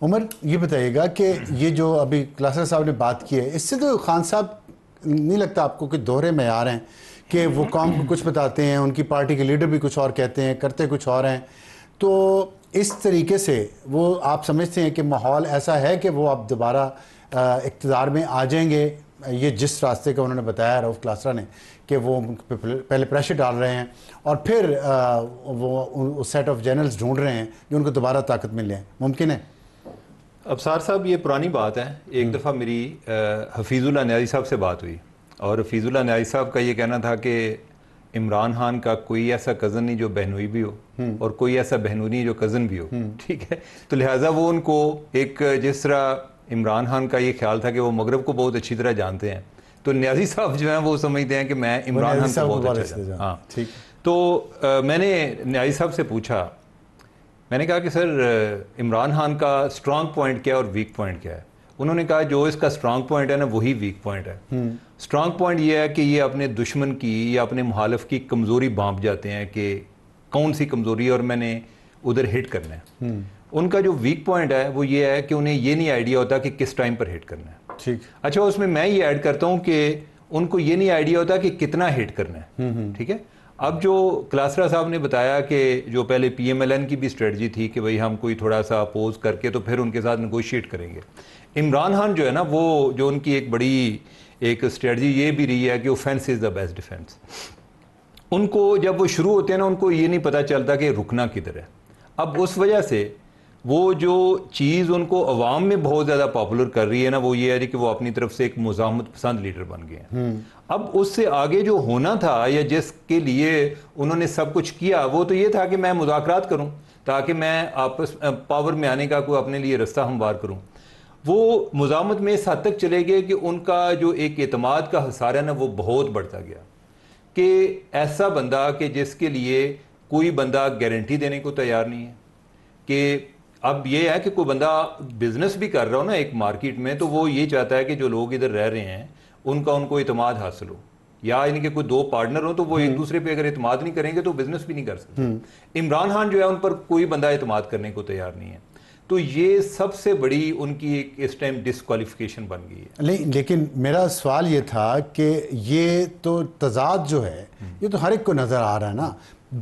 उमर, ये बताइएगा कि ये जो अभी क्लासर साहब ने बात की है, इससे तो खान साहब नहीं लगता आपको कि दोहरे मेयार हैं कि वो कौम को कुछ बताते हैं, उनकी पार्टी के लीडर भी कुछ और कहते हैं, करते कुछ और हैं। तो इस तरीके से वो आप समझते हैं कि माहौल ऐसा है कि वो अब दोबारा इक़्तिदार में आ जाएंगे? ये जिस रास्ते का उन्होंने बताया रऊफ़ क्लासरा ने कि वो पहले प्रेशर डाल रहे हैं और फिर वो सेट ऑफ जनरल्स ढूंढ रहे हैं जो उनको दोबारा ताकत मिल जाए, मुमकिन है? अबसार साहब, ये पुरानी बात है। एक दफ़ा मेरी हफीज़ुल्लाह न्याज़ी साहब से बात हुई और हफीज़ुल्लाह न्याज़ी साहब का ये कहना था कि इमरान खान का कोई ऐसा कज़न नहीं जो बहनोई भी हो और कोई ऐसा बहनोई नहीं जो कज़न भी हो, ठीक है। तो लिहाजा वो उनको एक, जिस तरह इमरान खान का ये ख्याल था कि वो मगरब को बहुत अच्छी तरह जानते हैं, तो न्याज़ी साहब जो हैं वो समझते हैं कि मैं इमरान खान को बहुत अच्छा जानता हूँ। हाँ, ठीक। तो मैंने न्याज़ी साहब से पूछा, मैंने कहा कि सर इमरान खान का स्ट्रांग पॉइंट क्या है और वीक पॉइंट क्या है? उन्होंने कहा जो इसका स्ट्रांग पॉइंट है ना, वही वीक पॉइंट है। स्ट्रांग पॉइंट ये है कि ये अपने दुश्मन की या अपने मुखालिफ की कमज़ोरी भांप जाते हैं कि कौन सी कमज़ोरी है और मैंने उधर हिट करना है। उनका जो वीक पॉइंट है वो ये है कि उन्हें ये नहीं आइडिया होता कि किस टाइम पर हिट करना है। ठीक। अच्छा, उसमें मैं ये ऐड करता हूँ कि उनको ये नहीं आइडिया होता कि कितना हिट करना है। ठीक है। अब जो क्लासरा साहब ने बताया कि जो पहले PMLN की भी स्ट्रेटजी थी कि भाई हम कोई थोड़ा सा अपोज करके तो फिर उनके साथ नेगोशिएट करेंगे। इमरान खान जो है ना, वो जो उनकी एक बड़ी एक स्ट्रेटजी ये भी रही है कि offence is the best defence. उनको जब वो शुरू होते हैं ना, उनको ये नहीं पता चलता कि रुकना किधर है। अब उस वजह से वो जो चीज़ उनको अवाम में बहुत ज़्यादा पॉपुलर कर रही है ना, वो ये है कि वो अपनी तरफ से एक मुज़ाहमत पसंद लीडर बन गए हैं। अब उससे आगे जो होना था या जिसके लिए उन्होंने सब कुछ किया, वो तो ये था कि मैं मुज़ाकरात करूं ताकि मैं आपस पावर में आने का कोई अपने लिए रास्ता हमवार करूं। वो मुज़ाहमत में इस हद तक चले गए कि उनका जो एक एतमाद का हसार है ना, वो बहुत बढ़ता गया कि ऐसा बंदा कि जिसके लिए कोई बंदा गारंटी देने को तैयार नहीं है। कि अब ये है कि कोई बंदा बिजनेस भी कर रहा हो ना एक मार्केट में, तो वो ये चाहता है कि जो लोग इधर रह रहे हैं उनको इतमाद हासिल हो, या इनके कोई दो पार्टनर हो तो वो एक दूसरे पे अगर इतमाद नहीं करेंगे तो बिजनेस भी नहीं कर सकते। इमरान खान जो है उन पर कोई बंदा इतमाद करने को तैयार नहीं है। तो ये सबसे बड़ी उनकी एक इस टाइम डिस्क्वालिफिकेशन बन गई है। नहीं, लेकिन मेरा सवाल ये था कि ये तो तजाद जो है ये तो हर एक को नज़र आ रहा है ना।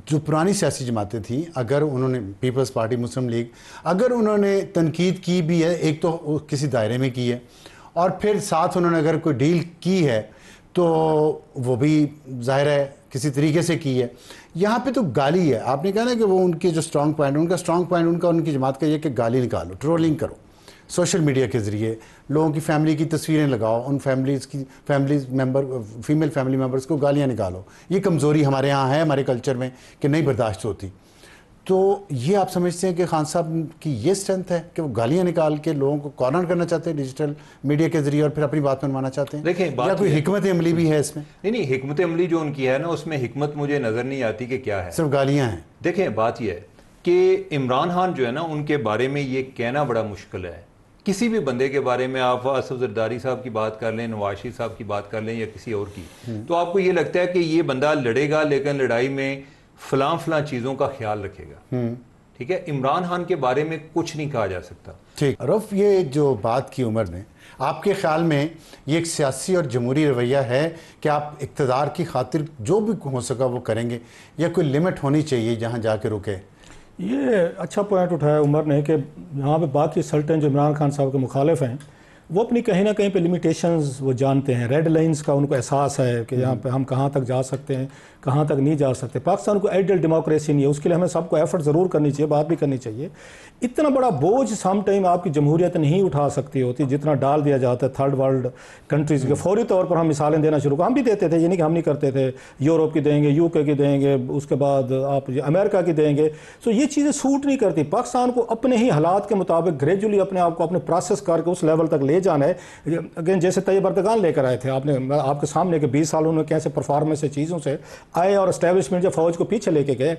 जो पुरानी सियासी जमातें थी, अगर उन्होंने पीपल्स पार्टी, मुस्लिम लीग, अगर उन्होंने तनकीद की भी है, एक तो किसी दायरे में की है और फिर साथ उन्होंने अगर कोई डील की है तो वो भी जाहिर है किसी तरीके से की है। यहाँ पे तो गाली है। आपने कहा ना कि वो उनके जो स्ट्रांग पॉइंट, उनका स्ट्रांग पॉइंट उनकी जमात का ये कि गाली निकालो, ट्रोलिंग करो, सोशल मीडिया के ज़रिए लोगों की फैमिली की तस्वीरें लगाओ, उन families member, female family members को गालियाँ निकालो। ये कमज़ोरी हमारे यहाँ है, हमारे कल्चर में, कि नहीं बर्दाश्त होती। तो ये आप समझते हैं कि खान साहब की ये स्ट्रेंथ है कि वो गालियाँ निकाल के लोगों को कॉर्नर करना चाहते हैं डिजिटल मीडिया के ज़रिए और फिर अपनी बात मनवाना चाहते हैं? देखिए, या कोई हिकमत अमली भी है इसमें? नहीं, हिकमत अमली जो उनकी है ना, उसमें हिकमत मुझे नज़र नहीं आती कि क्या है, सिर्फ गालियाँ हैं। देखें, बात यह है कि इमरान खान जो है ना, उनके बारे में ये कहना बड़ा मुश्किल है। किसी भी बंदे के बारे में आप असफ जरदारी साहब की बात कर लें, नवाज शरीफ साहब की बात कर लें या किसी और की, तो आपको ये लगता है कि ये बंदा लड़ेगा लेकिन लड़ाई में फलां चीज़ों का ख्याल रखेगा। ठीक है। इमरान खान के बारे में कुछ नहीं कहा जा सकता। ठीक। रऊफ, ये जो बात की उमर ने, आपके ख्याल में ये एक सियासी और जमहूरी रवैया है कि आप इक़्तिदार की खातिर जो भी हो सका वो करेंगे, या कोई लिमिट होनी चाहिए जहाँ जाके रुके? ये अच्छा पॉइंट उठाया उमर ने कि यहाँ पे बाकी सल्टन जो इमरान खान साहब के मुखालिफ हैं, वो अपनी कहीं ना कहीं पे लिमिटेशंस वो जानते हैं, रेड लाइंस का उनको एहसास है कि यहाँ पे हम कहाँ तक जा सकते हैं, कहाँ तक नहीं जा सकते। पाकिस्तान को आइडियल डेमोक्रेसी नहीं है, उसके लिए हमें सबको एफर्ट ज़रूर करनी चाहिए, बात भी करनी चाहिए। इतना बड़ा बोझ सम टाइम आपकी जमहूरियत नहीं उठा सकती होती जितना डाल दिया जाता है थर्ड वर्ल्ड कंट्रीज़ के। फौरी तौर पर हम मिसालें देना शुरू, हम भी देते थे, ये नहीं कि हम नहीं करते थे। यूरोप की देंगे, UK की देंगे, उसके बाद आप अमेरिका की देंगे। तो ये चीज़ें सूट नहीं करती। पाकिस्तान को अपने ही हालात के मुताबिक ग्रेजुअली अपने आप को अपने प्रोसेस करके उस लेवल तक ले जाना है। अगेन जैसे तैयब अर्दगान लेकर आए थे, आपने आपके सामने के 20 सालों में कैसे परफॉर्मेंस से चीज़ों से आए और एस्टेब्लिशमेंट जब फौज को पीछे लेके गए।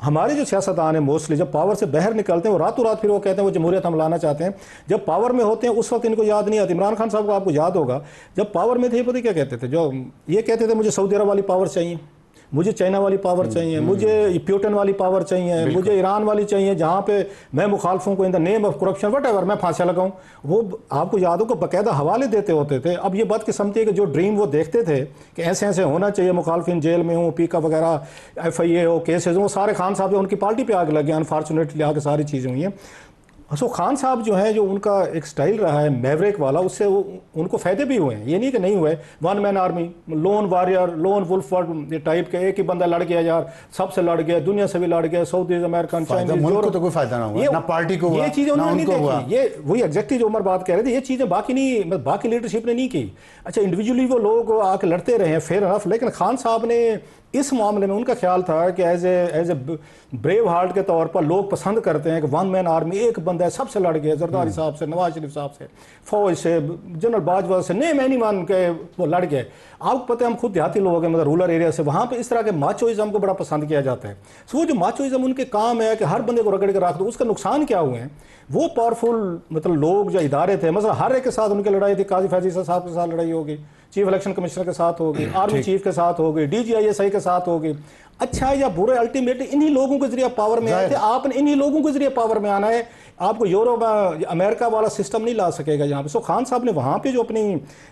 हमारे जो सियासतदान है मोस्टली जब पावर से बाहर निकलते हैं वो रातों रात फिर वो कहते हैं वो जमहूरियत हम लाना चाहते हैं। जब पावर में होते हैं उस वक्त इनको याद नहीं आती। इमरान खान साहब को आपको याद होगा जब पावर में थे, पता क्या कहते थे, जो ये कहते थे मुझे सऊदी अरब वाली पावर चाहिए, मुझे चाइना वाली पावर चाहिए, मुझे प्यूटन वाली पावर चाहिए, मुझे ईरान वाली चाहिए, जहाँ पे मैं मुखालफों को in the name of corruption what ever मैं फांसियाँ लगाऊँ। वो आपको याद हो कि बाकायदा हवाले देते होते थे। अब ये बदकिस्मती है कि जो ड्रीम वो देखते थे कि ऐसे ऐसे होना चाहिए, मुखालफिन जेल में हो, पीका वगैरह FIA हो, केसेज हो, सारे खान साहब जो उनकी पार्टी पे आग लग गया, अनफॉर्चुनेटली आगे सारी चीज़ें हुई हैं। सो खान साहब जो है, जो उनका एक स्टाइल रहा है मैवरिक वाला, उससे उनको फ़ायदे भी हुए हैं, ये नहीं कि नहीं हुए। One man army, lone warrior, lone wolf type के, एक ही बंदा लड़ गया यार, सबसे लड़ गया, दुनिया से भी लड़ गया, सऊदीज, अमेरिकन, चाइनीज, को तो कोई फायदा ना हुआ, ना पार्टी को, ये चीज़ें उन्होंने नहीं देखी। ये वही एग्जैक्टली जो उमर बात कह रहे थे, ये चीज़ें बाकी लीडरशिप ने नहीं की। अच्छा, इंडिविजुअली वो लोग आके लड़ते रहे हैं, फेयर अनफ, लेकिन खान साहब ने इस मामले में उनका ख्याल था कि एज ए ब्रेव हार्ट के तौर पर लोग पसंद करते हैं कि वन मैन आर्मी, एक बंदा है, सबसे लड़ गया, जरदारी साहब से, नवाज शरीफ साहब से, फौज से, जनरल बाजवा से, नेम एनीवन के वो लड़ गए। आपको पता है, हम खुद देहाती लोग हैं, मतलब रूरल एरिया से, वहाँ पे इस तरह के माचोइज्म को बड़ा पसंद किया जाता है। सो वो जो माचोइज्म उनके काम है कि हर बंदे को रगड़ के रख दो, उसका नुकसान क्या हुए हैं? वो पावरफुल मतलब लोग जो इदारे थे, मतलब हर एक के साथ उनकी लड़ाई थी, काजी फैजी साहब के साथ लड़ाई होगी, चीफ इलेक्शन कमिश्नर के साथ होगी, आर्मी चीफ के साथ होगी, DGISI के साथ होगी। अच्छा या बुरे, अल्टीमेटली इन्हीं लोगों के जरिए पावर में आए थे। आपने इन्हीं लोगों के जरिए पावर में आना है, आपको यूरोप अमेरिका वाला सिस्टम नहीं ला सकेगा यहाँ पे। सो खान साहब ने वहाँ पे जो अपनी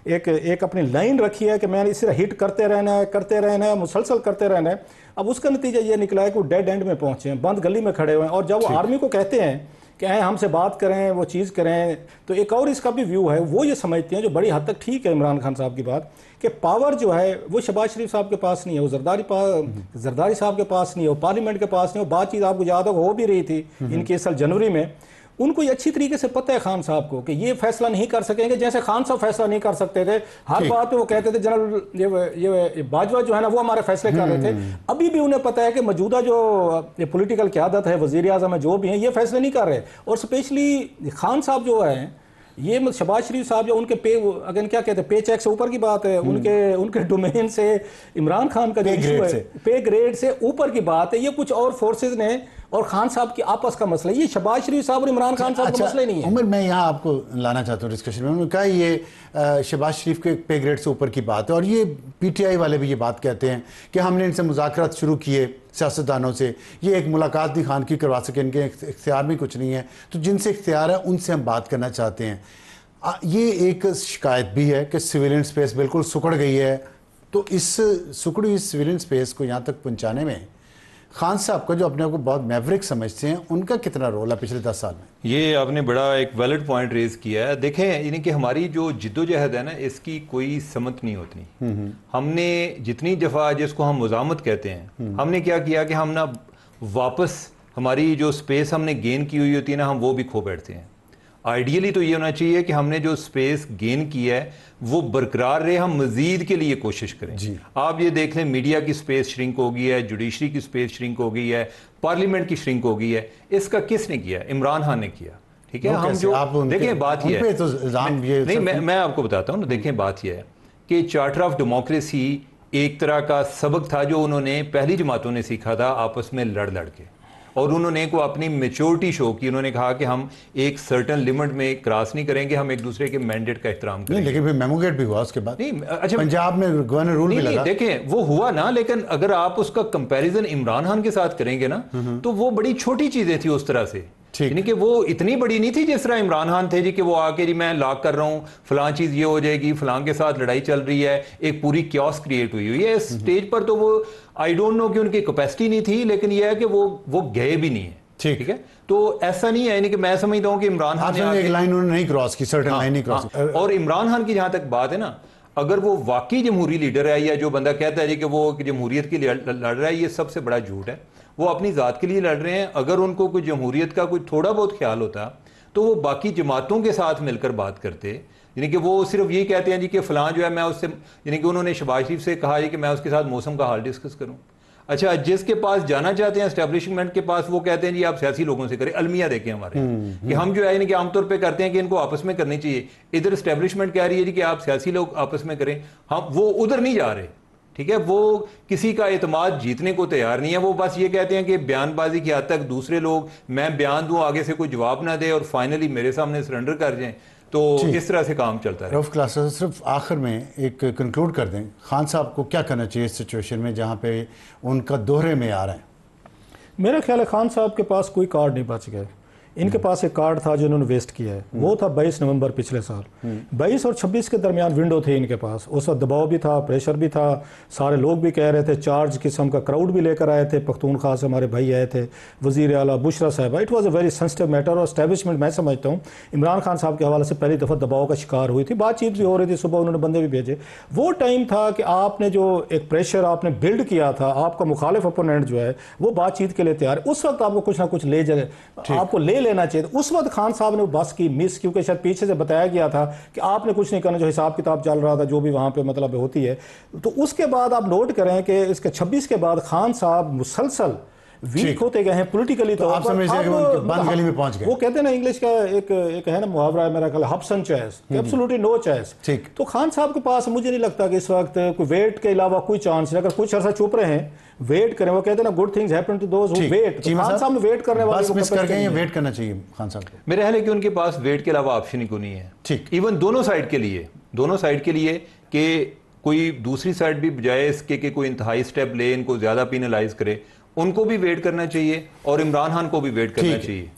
एक अपनी लाइन रखी है कि मैंने इस तरह हिट करते रहना है, मुसलसल करते रहना है। अब उसका नतीजा ये निकला है कि वो डेड एंड में पहुँचे हैं, बंद गली में खड़े हुए हैं। और जब वो आर्मी को कहते हैं कि हमसे बात करें, वो चीज़ करें, तो एक और इसका भी व्यू है, वो ये समझते हैं, जो बड़ी हद तक ठीक है इमरान खान साहब की बात, कि पावर जो है वो शहबाज शरीफ साहब के पास नहीं है, वो जरदारी साहब के पास नहीं है, वो पार्लियामेंट के पास नहीं है। वो बातचीत आपको याद हो भी रही थी इनके साल जनवरी में। उनको ये अच्छी तरीके से पता है खान साहब को कि ये फैसला नहीं कर सकेंगे, जैसे खान साहब फैसला नहीं कर सकते थे। हर बात पे वो कहते थे जनरल ये बाजवा जो है ना, वो हमारे फैसले कर रहे थे। अभी भी उन्हें पता है कि मौजूदा जो ये पॉलिटिकल क़यादत है, वज़ीर आज़म है, जो भी हैं, ये फैसले नहीं कर रहे। और स्पेशली खान साहब जो है, ये शहबाज शरीफ साहब जो उनके अगेन क्या कहते हैं, पे चेक से ऊपर की बात है, उनके डोमेन से इमरान खान का जो इशू है, पे ग्रेड से ऊपर की बात है। ये कुछ और फोर्सेज ने और खान साहब की आपस का मसला है, ये शहबाज शरीफ साहब और इमरान खान साहब का मसला नहीं है। उमर, मैं यहाँ आपको लाना चाहता हूँ डिस्कशन में। उन्होंने कहा ये शहबाज शरीफ के पे ग्रेड से ऊपर की बात है, और ये PTI वाले भी ये बात कहते हैं कि हमने इनसे मुज़ाकरात शुरू किए सियासतदानों से, ये एक मुलाकात भी खान की करवा सके, इनके इख्तियार में कुछ नहीं है, तो जिनसे इख्तियार है उनसे हम बात करना चाहते हैं। ये एक शिकायत भी है कि सिविलियन स्पेस बिल्कुल सुकड़ गई है। तो इस सुकड़ी हुई सिविलियन स्पेस को यहाँ तक पहुँचाने में खान साहब का, जो अपने आप को बहुत मैवरिक समझते हैं, उनका कितना रोल है पिछले 10 साल में? ये आपने बड़ा एक वैलिड पॉइंट रेज किया है। देखें, यानी कि हमारी जो जिद्दोजहद है ना, इसकी कोई समत नहीं होती। हमने जितनी दफ़ा, जिसको हम मुज़ामत कहते हैं, हमने क्या किया कि हम ना वापस हमारी जो स्पेस हमने गेन की हुई होती है ना, हम वो भी खो बैठते हैं। आइडियली तो ये होना चाहिए कि हमने जो स्पेस गेन किया है वो बरकरार रहे, हम मजीद के लिए कोशिश करें। आप ये देख लें, मीडिया की स्पेस श्रिंक हो गई है, जुडिशरी की स्पेस श्रिंक हो गई है, पार्लियामेंट की श्रिंक हो गई है। इसका किसने किया? इमरान खान ने किया। ठीक है, हम जो देखें, बात यह है, तो नहीं, मैं आपको बताता हूँ ना। देखें, बात यह है कि चार्टर ऑफ डेमोक्रेसी एक तरह का सबक था जो उन्होंने पहली जमातों ने सीखा था आपस में लड़ के, और उन्होंने को अपनी मेच्योरिटी शो की। उन्होंने कहा कि हम एक सर्टन लिमिट में क्रॉस नहीं करेंगे, हम एक दूसरे के मैंडेट का एहतराम करेंगे। लेकिन फिर मेमोगेट भी हुआ उसके बाद। नहीं, अच्छा, पंजाब में गवर्नर रूल भी लगा। देखें, वो हुआ ना, लेकिन अगर आप उसका कंपैरिजन इमरान खान के साथ करेंगे ना, तो वो बड़ी छोटी चीजें थी उस तरह से। यानी कि वो इतनी बड़ी नहीं थी जिस तरह इमरान खान थे जी, कि वो आके जी मैं लॉक कर रहा हूँ, फलां चीज ये हो जाएगी, फलां के साथ लड़ाई चल रही है, एक पूरी क्योस क्रिएट हुई है इस स्टेज पर। तो वो आई डोंट नो कि उनकी कैपेसिटी नहीं थी, लेकिन ये है कि वो गए भी नहीं है। ठीक है, तो ऐसा नहीं है, यानी कि मैं समझता हूँ कि इमरान खान ने एक लाइन उन्होंने नहीं क्रॉस की, सर्टेन लाइन नहीं क्रॉस की। और इमरान खान की जहां तक बात है ना, अगर वो वाकई जमहूरी लीडर है, या जो बंदा कहता है जी कि वो जमहूरियत के लिए लड़ रहा है, ये सबसे बड़ा झूठ है। वो अपनी ज़ात के लिए लड़ रहे हैं। अगर उनको कोई जमहूरियत का कोई थोड़ा बहुत ख्याल होता, तो वो बाकी जमातों के साथ मिलकर बात करते। यानी कि वो सिर्फ ये कहते हैं जी कि फलां जो है मैं उससे, यानी कि उन्होंने शहबाज शरीफ से कहा कि मैं उसके साथ मौसम का हाल डिस्कस करूं। अच्छा, जिसके पास जाना चाहते हैं एस्टेब्लिशमेंट के पास, वो कहते हैं जी आप सियासी लोगों से करें। अलमिया देखें हमारे कि हम जो है यानी कि आमतौर पे करते हैं कि इनको आपस में करनी चाहिए। इधर एस्टेब्लिशमेंट कह रही है जी कि आप सियासी लोग आपस में करें, हम वो उधर नहीं जा रहे। ठीक है, वो किसी का एतमाद जीतने को तैयार नहीं है। वो बस ये कहते हैं कि बयानबाजी की हद तक दूसरे लोग, मैं बयान दूं, आगे से कोई जवाब ना दे और फाइनली मेरे सामने सरेंडर कर जाएं। तो इस तरह से काम चलता है। रऊफ क्लास सिर्फ आखिर में एक कंक्लूड कर दें, खान साहब को क्या करना चाहिए इस सिचुएशन में जहाँ पे उनका दोहरे में आ रहा है? मेरा ख्याल है खान साहब के पास कोई कार्ड नहीं बच गए। इनके पास एक कार्ड था जो इन्होंने वेस्ट किया है, वो था 22 नवंबर पिछले साल। 22 और 26 के दरमियान विंडो थे इनके पास, उस वक्त दबाव भी था, प्रेशर भी था, सारे लोग भी कह रहे थे, चार्ज किस्म का क्राउड भी लेकर आए थे, पख्तूनख्वा से हमारे भाई आए थे, वज़ीर आला बुशरा साहब। It was a very sensitive matter और एस्टैब्लिशमेंट मैं समझता हूँ इमरान खान साहब के हवाले से पहली दफ़ा दबाव का शिकार हुई थी, बातचीत भी हो रही थी, सुबह उन्होंने बंदे भी भेजे। वो टाइम था कि आपने जो एक प्रेशर आपने बिल्ड किया था, आपका मुखालिफ अपोनेंट जो है वो बातचीत के लिए तैयार है, उस वक्त आपको कुछ ना कुछ आपको ले लेना चाहिए। उस खान साहब ने बस की मिस, क्योंकि शायद पीछे से बताया गया था कि आपने कुछ नहीं करना, जो हिसाब किताब चल रहा था जो भी वहां पे मतलब होती है। तो उसके बाद आप नोट करें कि इसके 26 के बाद खान साहब मुसलसल वीक होते गए हैं पोलिटिकली। तो आप समझ जाएंगे उनके बंद गली में पहुंच गए। वो कहते हैं ना इंग्लिश का एक है ना मुहावरा है मेरा ख्याल, हब्सन चॉइस, एब्सोल्युटली नो चॉइस। ठीक, तो खान साहब के पास मुझे नहीं लगता कि इस वक्त कोई वेट के अलावा कोई चांस नहीं। अगर कुछ अर्सा चुप रहे हैं, वेट करें, वो कहते हैं ना good things happen to those who wait. Khan साहब ने वेट करने वाले बस मिस कर गए, वेट करना चाहिए खान साहब को। मेरा ख्याल है कि उनके पास वेट के अलावा ऑप्शन ही कोई नहीं है। ठीक, इवन दोनों साइड के लिए कि कोई दूसरी साइड भी बजाय इसके कि कोई इंतहाई स्टेप ले, इनको ज्यादा पीनलाइज करे, उनको भी वेट करना चाहिए और इमरान खान को भी वेट करना चाहिए।